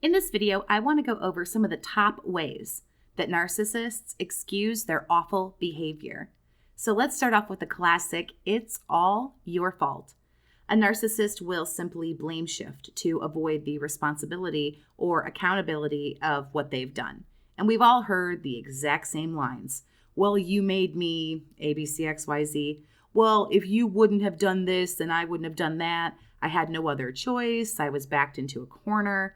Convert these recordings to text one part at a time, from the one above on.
In this video, I want to go over some of the top ways that narcissists excuse their awful behavior. So let's start off with the classic, it's all your fault. A narcissist will simply blame shift to avoid the responsibility or accountability of what they've done. And we've all heard the exact same lines. Well, you made me ABCXYZ. Well, if you wouldn't have done this, then I wouldn't have done that. I had no other choice. I was backed into a corner.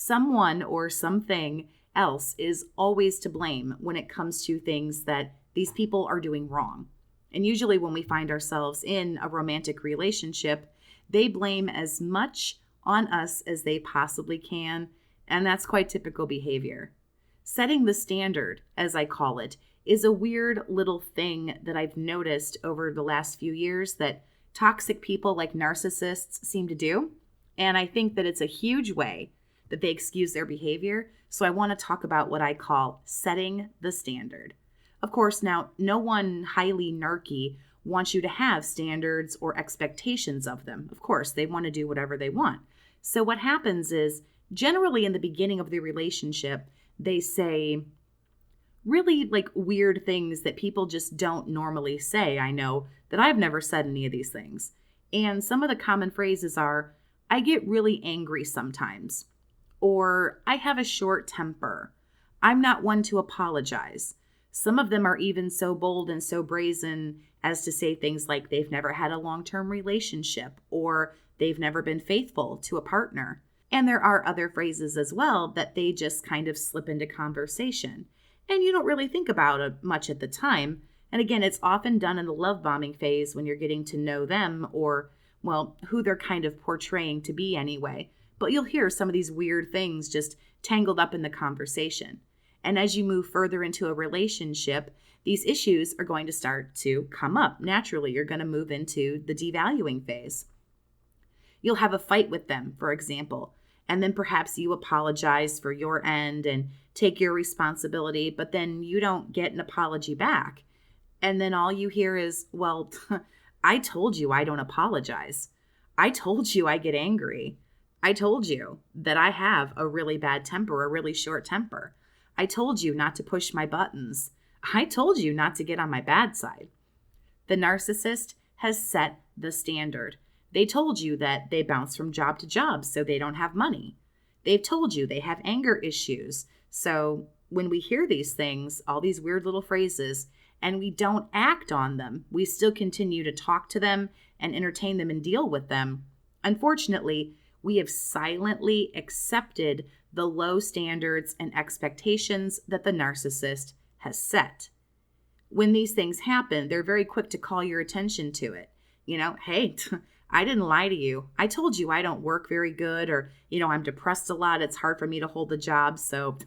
Someone or something else is always to blame when it comes to things that these people are doing wrong. And usually when we find ourselves in a romantic relationship, they blame as much on us as they possibly can, and that's quite typical behavior. Setting the standard, as I call it, is a weird little thing that I've noticed over the last few years that toxic people like narcissists seem to do, and I think that it's a huge way that they excuse their behavior, so I want to talk about what I call setting the standard. Of course, now, no one highly narky wants you to have standards or expectations of them. Of course, they want to do whatever they want. So what happens is, generally in the beginning of the relationship, they say really weird things that people just don't normally say. I know that I've never said any of these things. And some of the common phrases are, I get really angry sometimes, or I have a short temper. I'm not one to apologize. Some of them are even so bold and so brazen as to say things like they've never had a long-term relationship or they've never been faithful to a partner. And there are other phrases as well that they just kind of slip into conversation. And you don't really think about it much at the time. And again, it's often done in the love bombing phase when you're getting to know them or, well, who they're kind of portraying to be anyway. But you'll hear some of these weird things just tangled up in the conversation. And as you move further into a relationship, these issues are going to start to come up. Naturally, you're going to move into the devaluing phase. You'll have a fight with them, for example, and then perhaps you apologize for your end and take your responsibility, but then you don't get an apology back. And then all you hear is, well, I told you I don't apologize. I told you I get angry. I told you that I have a really bad temper, a really short temper. I told you not to push my buttons. I told you not to get on my bad side. The narcissist has set the standard. They told you that they bounce from job to job, so they don't have money. They've told you they have anger issues. So when we hear these things, all these weird little phrases, and we don't act on them, we still continue to talk to them and entertain them and deal with them. Unfortunately, we have silently accepted the low standards and expectations that the narcissist has set. When these things happen, they're very quick to call your attention to it. Hey, I didn't lie to you. I told you I don't work very good, or, I'm depressed a lot. It's hard for me to hold a job. So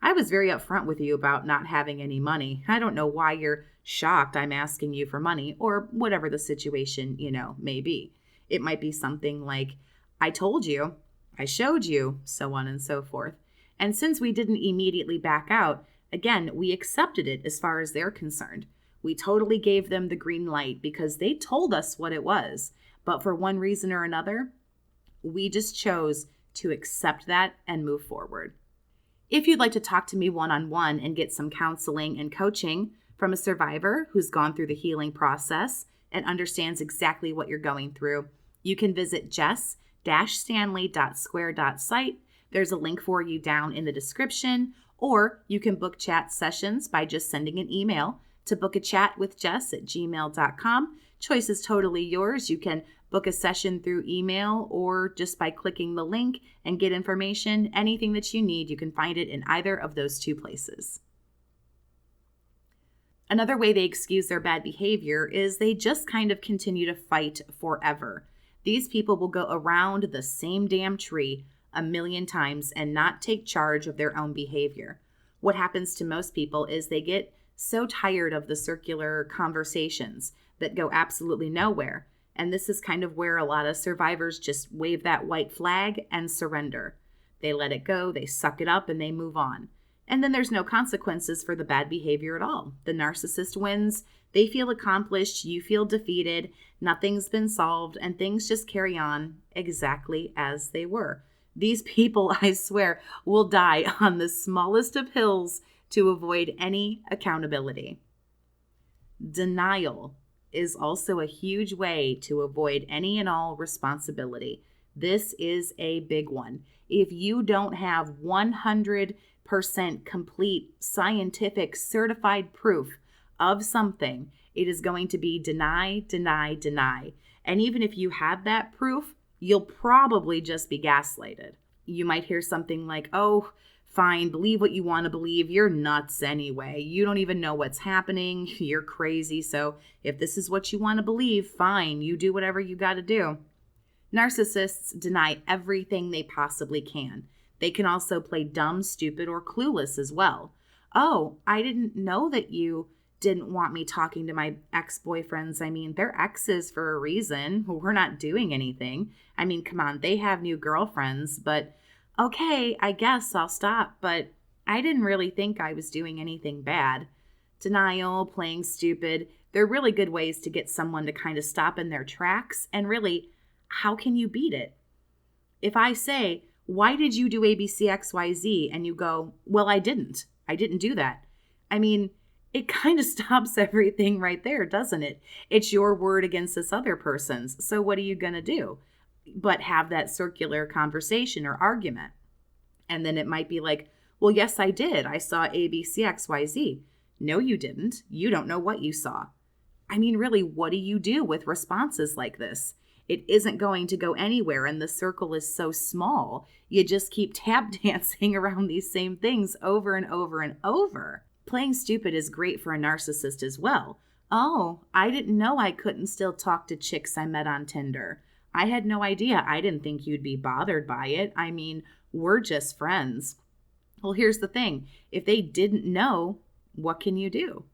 I was very upfront with you about not having any money. I don't know why you're shocked I'm asking you for money, or whatever the situation, may be. It might be something like, I told you, I showed you, so on and so forth. And since we didn't immediately back out, again, we accepted it as far as they're concerned. We totally gave them the green light because they told us what it was. But for one reason or another, we just chose to accept that and move forward. If you'd like to talk to me one-on-one and get some counseling and coaching from a survivor who's gone through the healing process and understands exactly what you're going through, you can visit jess-stanley.square.site. There's a link for you down in the description, or you can book chat sessions by just sending an email to bookachatwithjess@gmail.com. Choice is totally yours. You can book a session through email or just by clicking the link and get information. Anything that you need, you can find it in either of those two places. Another way they excuse their bad behavior is they just kind of continue to fight forever. These people will go around the same damn tree a million times and not take charge of their own behavior. What happens to most people is they get so tired of the circular conversations that go absolutely nowhere. And this is kind of where a lot of survivors just wave that white flag and surrender. They let it go, they suck it up, and they move on. And then there's no consequences for the bad behavior at all. The narcissist wins, they feel accomplished, you feel defeated, nothing's been solved, and things just carry on exactly as they were. These people, I swear, will die on the smallest of hills to avoid any accountability. Denial is also a huge way to avoid any and all responsibility. This is a big one. If you don't have 100% complete scientific certified proof of something, it is going to be deny, deny, deny. And even if you have that proof, you'll probably just be gaslighted. You might hear something like, oh, fine, believe what you want to believe. You're nuts anyway. You don't even know what's happening. You're crazy. So if this is what you want to believe, fine, you do whatever you got to do. Narcissists deny everything they possibly can. They can also play dumb, stupid, or clueless as well. Oh, I didn't know that you didn't want me talking to my ex-boyfriends. I mean, they're exes for a reason. We're not doing anything. I mean, come on, they have new girlfriends, but okay, I guess I'll stop, but I didn't really think I was doing anything bad. Denial, playing stupid, they're really good ways to get someone to kind of stop in their tracks. And really, how can you beat it? If I say, why did you do ABCXYZ? And you go, well, I didn't do that. I mean, it kind of stops everything right there, doesn't it? It's your word against this other person's. So what are you going to do? But have that circular conversation or argument. And then it might be like, well, yes, I did. I saw ABCXYZ. No, you didn't. You don't know what you saw. I mean, really, what do you do with responses like this? It isn't going to go anywhere, and the circle is so small. You just keep tap dancing around these same things over and over and over. Playing stupid is great for a narcissist as well. Oh, I didn't know I couldn't still talk to chicks I met on Tinder. I had no idea. I didn't think you'd be bothered by it. I mean, we're just friends. Well, here's the thing. If they didn't know, what can you do?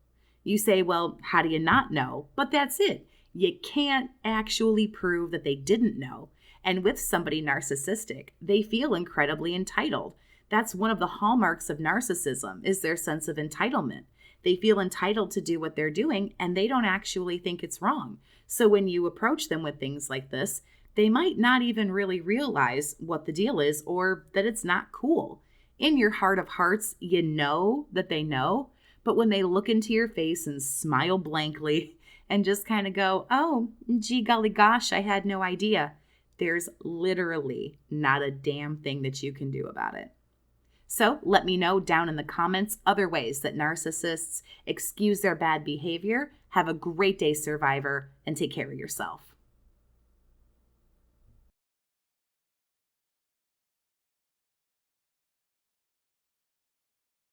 You say, well, how do you not know? But that's it. You can't actually prove that they didn't know. And with somebody narcissistic, they feel incredibly entitled. That's one of the hallmarks of narcissism, is their sense of entitlement. They feel entitled to do what they're doing, and they don't actually think it's wrong. So when you approach them with things like this, they might not even really realize what the deal is or that it's not cool. In your heart of hearts, you know that they know, but when they look into your face and smile blankly and just kind of go, oh, gee golly gosh, I had no idea, there's literally not a damn thing that you can do about it. So let me know down in the comments other ways that narcissists excuse their bad behavior. Have a great day, survivor, and take care of yourself.